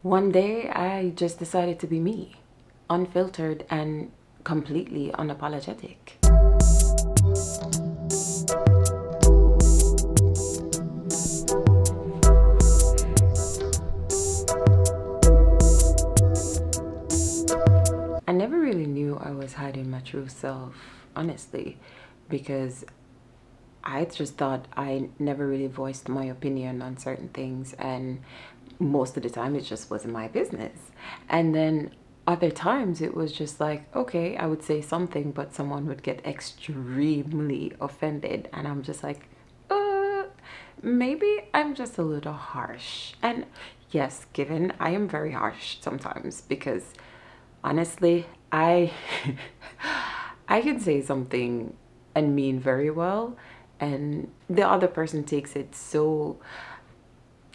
One day I just decided to be me, unfiltered and completely unapologetic. I never really knew I was hiding my true self, honestly, because I just thought I never really voiced my opinion on certain things, and most of the time it just wasn't my business. And then other times it was just like, okay, I would say something, but someone would get extremely offended, and I'm just like, maybe I'm just a little harsh. And yes, given I am very harsh sometimes, because honestly, I I can say something and mean very well, and the other person takes it so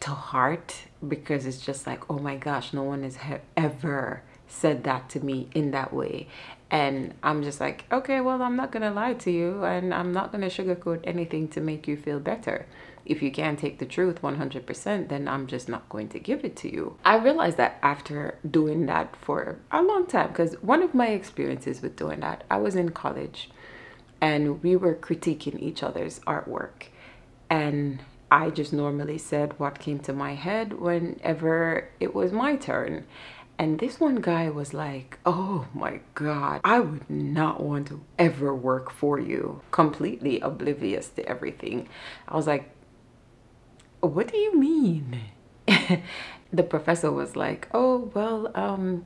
to heart, because it's just like, oh my gosh, no one has ever said that to me in that way. And I'm just like, okay, well, I'm not gonna lie to you, and I'm not gonna sugarcoat anything to make you feel better. If you can't take the truth 100%, then I'm just not going to give it to you. I realized that after doing that for a long time, because one of my experiences with doing that, I was in college and we were critiquing each other's artwork, and I just normally said what came to my head whenever it was my turn. And this one guy was like, oh my God, I would not want to ever work for you. Completely oblivious to everything. I was like, what do you mean? The professor was like, oh, well,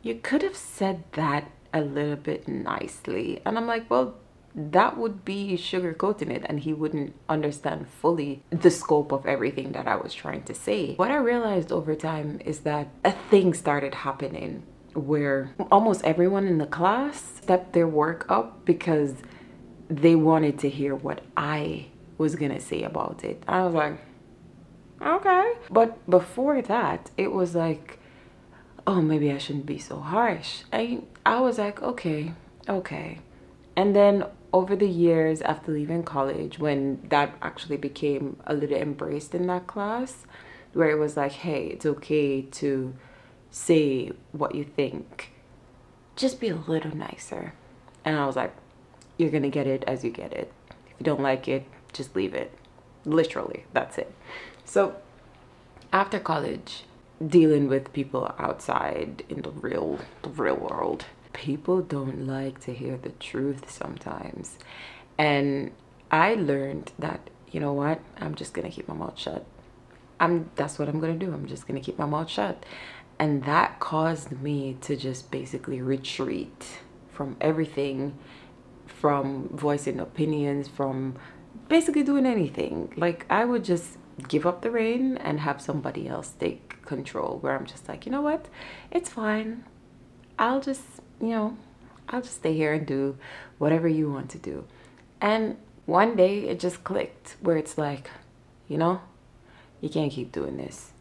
you could have said that a little bit nicely. And I'm like, well, that would be sugarcoating it, and he wouldn't understand fully the scope of everything that I was trying to say. What I realized over time is that a thing started happening where almost everyone in the class stepped their work up because they wanted to hear what I was gonna say about it. I was like, okay. But before that, it was like, oh, maybe I shouldn't be so harsh. I was like, okay. And then over the years after leaving college, when that actually became a little embraced in that class, where it was like, hey, it's okay to say what you think, just be a little nicer. And I was like, you're gonna get it as you get it. If you don't like it, just leave it. Literally, that's it. So after college, dealing with people outside in the real world, people don't like to hear the truth sometimes. And I learned that, you know what, I'm just gonna keep my mouth shut. That's what I'm gonna do. I'm just gonna keep my mouth shut. And that caused me to just basically retreat from everything, from voicing opinions, from basically doing anything. Like, I would just give up the reign and have somebody else take control, where I'm just like, you know what, it's fine. I'll just stay here and do whatever you want to do. And one day it just clicked, where it's like, you know, you can't keep doing this,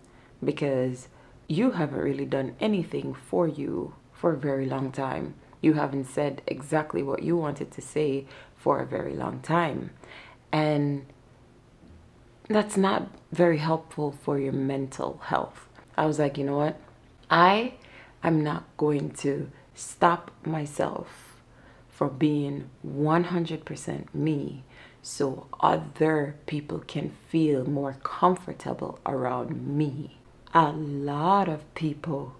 because you haven't really done anything for you for a very long time. You haven't said exactly what you wanted to say for a very long time. And that's not very helpful for your mental health. I was like, you know what? I'm not going to stop myself from being 100% me, so other people can feel more comfortable around me. A lot of people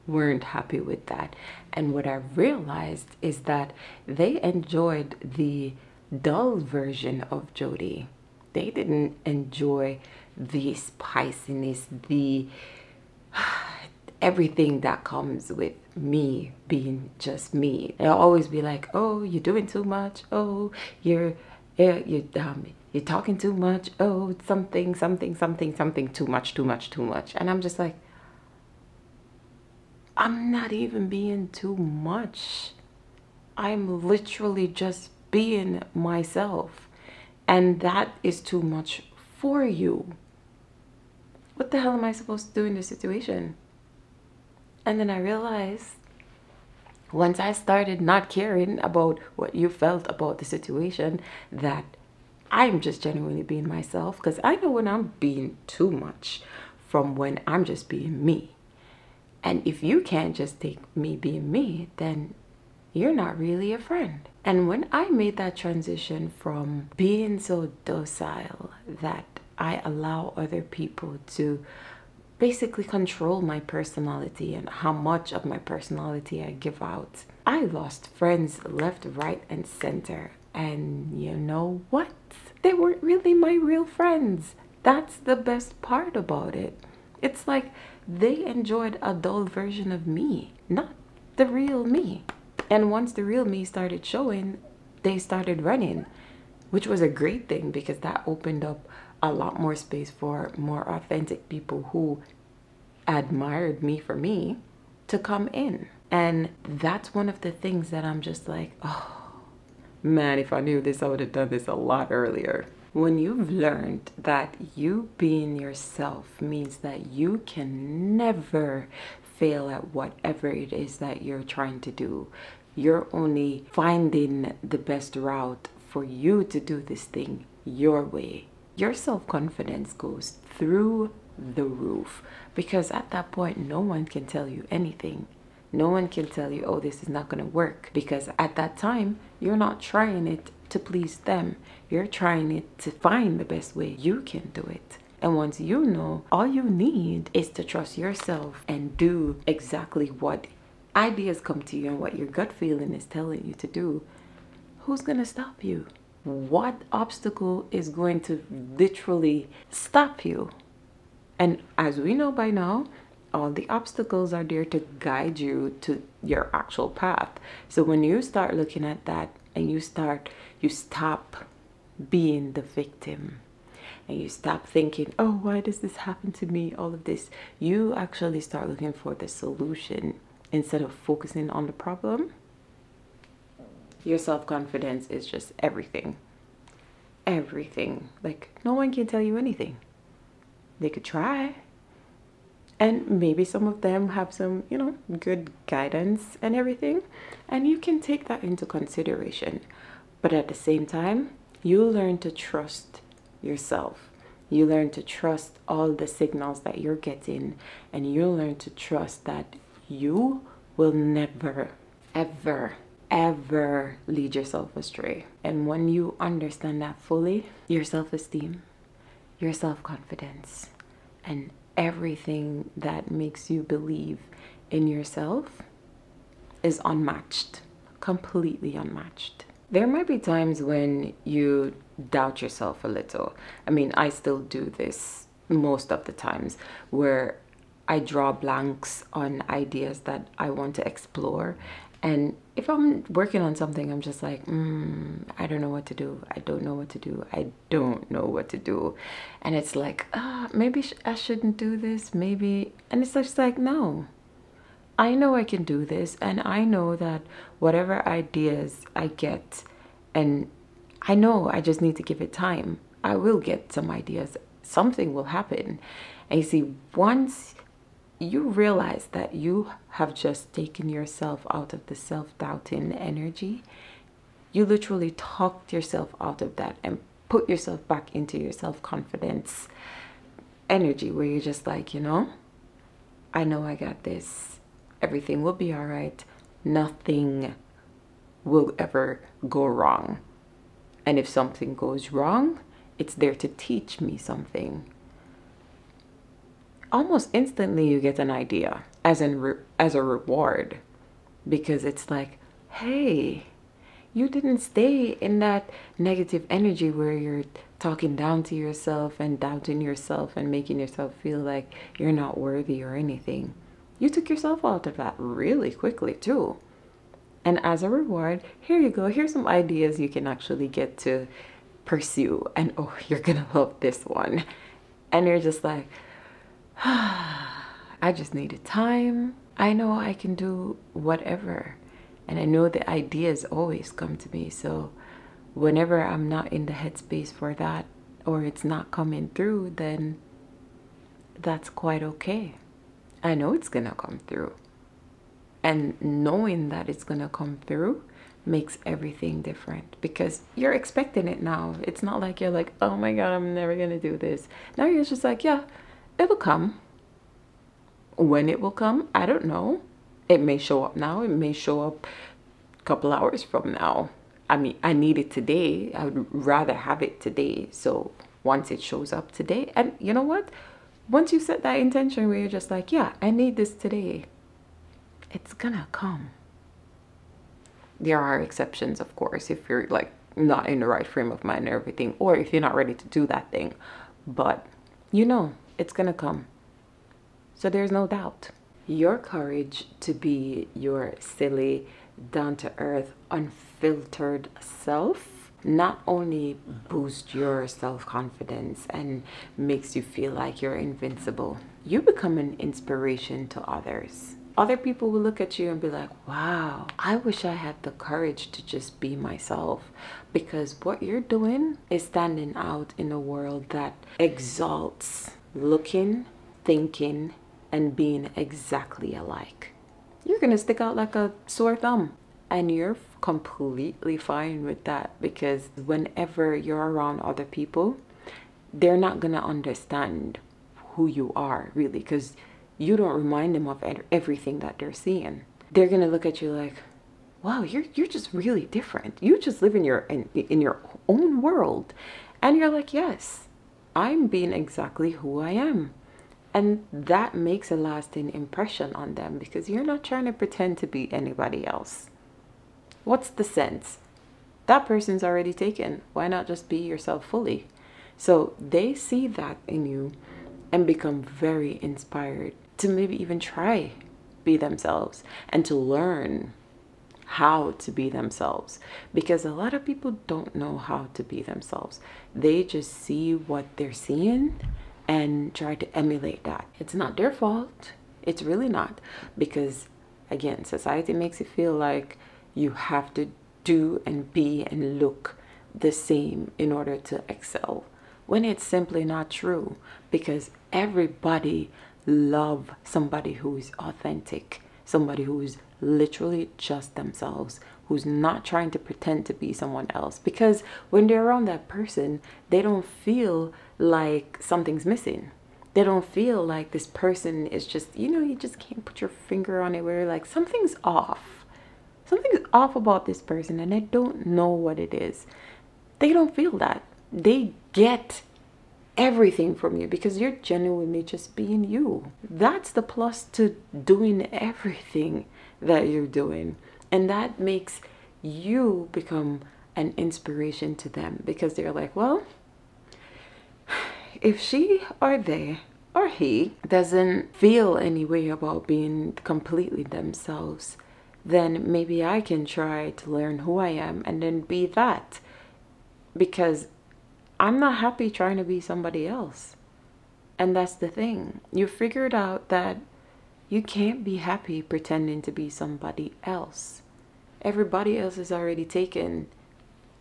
weren't happy with that. And what I realized is that they enjoyed the dull version of Jody. They didn't enjoy the spiciness, the everything that comes with me being just me. They'll always be like, oh, you're doing too much. Oh, you're talking too much. Oh, something too much. And I'm just like, I'm not even being too much. I'm literally just being myself. And that is too much for you. What the hell am I supposed to do in this situation? And then I realized, once I started not caring about what you felt about the situation, that I'm just genuinely being myself. Because I know when I'm being too much from when I'm just being me. And if you can't just take me being me, then you're not really a friend. And when I made that transition from being so docile that I allow other people to basically control my personality and how much of my personality I give out, I lost friends left, right, and center. And you know what? They weren't really my real friends. That's the best part about it. It's like they enjoyed a dull version of me, not the real me. And once the real me started showing, they started running, which was a great thing because that opened up a lot more space for more authentic people who admired me for me to come in. And that's one of the things that I'm just like, oh man, if I knew this, I would have done this a lot earlier. When you've learned that you being yourself means that you can never fail at whatever it is that you're trying to do. You're only finding the best route for you to do this thing your way. Your self-confidence goes through the roof because at that point, no one can tell you anything. No one can tell you, oh, this is not going to work, because at that time, you're not trying it to please them. You're trying it to find the best way you can do it. And once you know, all you need is to trust yourself and do exactly what ideas come to you and what your gut feeling is telling you to do. Who's going to stop you? What obstacle is going to literally stop you? And as we know by now, all the obstacles are there to guide you to your actual path. So when you start looking at that and you stop being the victim and you stop thinking, oh, why does this happen to me? All of this, you actually start looking for the solution instead of focusing on the problem. Your self-confidence is just everything. Everything. Like, no one can tell you anything. They could try. And maybe some of them have some, good guidance and everything. And you can take that into consideration. But at the same time, you learn to trust yourself. You learn to trust all the signals that you're getting. And you learn to trust that you will never, ever, ever lead yourself astray. And when you understand that fully, your self-esteem, your self-confidence, and everything that makes you believe in yourself is unmatched, completely unmatched. There might be times when you doubt yourself a little. I mean, I still do this most of the times where I draw blanks on ideas that I want to explore. And if I'm working on something, I'm just like, I don't know what to do. I don't know what to do. I don't know what to do. And it's like, maybe I shouldn't do this. Maybe. And it's just like, no. I know I can do this. And I know that whatever ideas I get, and I know I just need to give it time. I will get some ideas. Something will happen. And you see, once you realize that you have just taken yourself out of the self-doubting energy, you literally talked yourself out of that and put yourself back into your self-confidence energy where you're just like, I know I got this. Everything will be all right. Nothing will ever go wrong. And if something goes wrong, it's there to teach me something. Almost instantly you get an idea as a reward, because it's like, hey, you didn't stay in that negative energy where you're talking down to yourself and doubting yourself and making yourself feel like you're not worthy or anything. You took yourself out of that really quickly too. And as a reward, here you go. Here's some ideas you can actually get to pursue. And oh, you're gonna love this one. And you're just like, I just needed time. I know I can do whatever. And I know the ideas always come to me. So whenever I'm not in the headspace for that, or it's not coming through, then that's quite okay. I know it's gonna come through. And knowing that it's gonna come through makes everything different, because you're expecting it now. It's not like you're like, oh my God, I'm never gonna do this. Now you're just like, yeah, it'll come. When it will come, I don't know. It may show up now, it may show up a couple hours from now. I mean, I need it today. I would rather have it today. So once it shows up today, and you know what? Once you set that intention where you're just like, yeah, I need this today, it's gonna come. There are exceptions, of course, if you're like not in the right frame of mind and everything, or if you're not ready to do that thing. But you know, it's gonna come. So there's no doubt. Your courage to be your silly, down-to-earth, unfiltered self not only boosts your self-confidence and makes you feel like you're invincible, you become an inspiration to others. Other people will look at you and be like, wow, I wish I had the courage to just be myself, because what you're doing is standing out in a world that exalts looking, thinking, and being exactly alike. You're gonna stick out like a sore thumb, and you're completely fine with that, because whenever you're around other people, they're not gonna understand who you are really, because you don't remind them of everything that they're seeing. They're gonna look at you like, wow, you're just really different. You just live in your own world. And you're like, yes, I'm being exactly who I am. And that makes a lasting impression on them, because you're not trying to pretend to be anybody else. What's the sense? That person's already taken. Why not just be yourself fully? So they see that in you and become very inspired to maybe even try be themselves and to learn how to be themselves, because a lot of people don't know how to be themselves. They just see what they're seeing and try to emulate that. It's not their fault. It's really not, because again, society makes it feel like you have to do and be and look the same in order to excel, when it's simply not true, because everybody loves somebody who is authentic, somebody who is literally just themselves, who's not trying to pretend to be someone else, because when they're around that person, they don't feel like something's missing. They don't feel like this person is just, you know, you just can't put your finger on it where you're like, something's off. Something's off about this person and I don't know what it is. They don't feel that. They get everything from you because you're genuinely just being you. That's the plus to doing everything that you're doing. And that makes you become an inspiration to them, because they're like, well, if she or they or he doesn't feel any way about being completely themselves, then maybe I can try to learn who I am and then be that, because I'm not happy trying to be somebody else. And that's the thing. You figured out that you can't be happy pretending to be somebody else. Everybody else is already taken.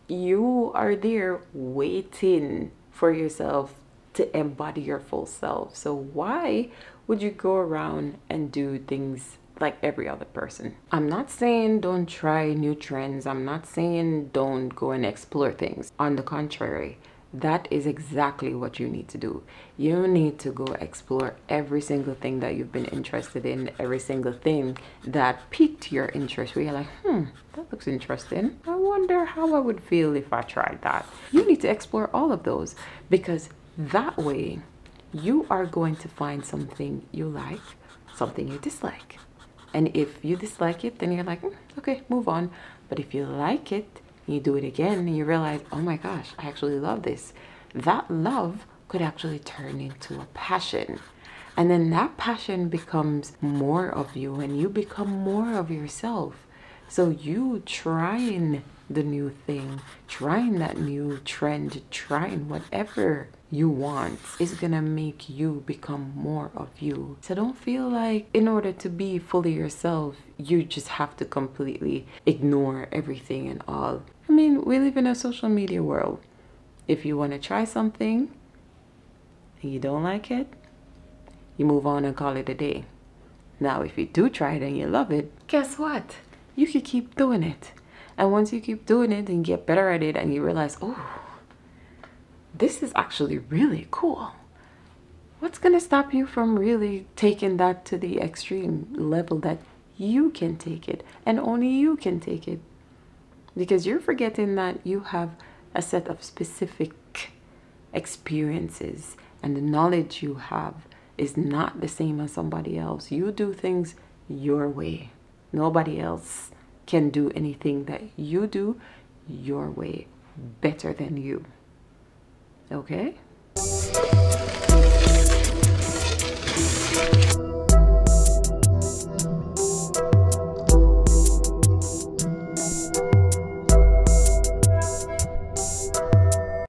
You are there waiting for yourself to embody your full self. So why would you go around and do things like every other person? I'm not saying don't try new trends. I'm not saying don't go and explore things. On the contrary, that is exactly what you need to do. You need to go explore every single thing that you've been interested in, every single thing that piqued your interest, where you're like, that looks interesting. I wonder how I would feel if I tried that. You need to explore all of those, because that way you are going to find something you like, something you dislike. And if you dislike it, then you're like, okay, move on. But if you like it, you do it again and you realize, oh my gosh, I actually love this. That love could actually turn into a passion. And then that passion becomes more of you and you become more of yourself. So you trying the new thing, trying that new trend, trying whatever you want is gonna make you become more of you. So don't feel like in order to be fully yourself, you just have to completely ignore everything and all. I mean, we live in a social media world. If you want to try something and you don't like it, you move on and call it a day. Now, if you do try it and you love it, guess what? You can keep doing it. And once you keep doing it and get better at it and you realize, oh, this is actually really cool, What's going to stop you from really taking that to the extreme level that you can take it and only you can take it? Because you're forgetting that you have a set of specific experiences, and the knowledge you have is not the same as somebody else. You do things your way. Nobody else can do anything that you do your way better than you. Okay?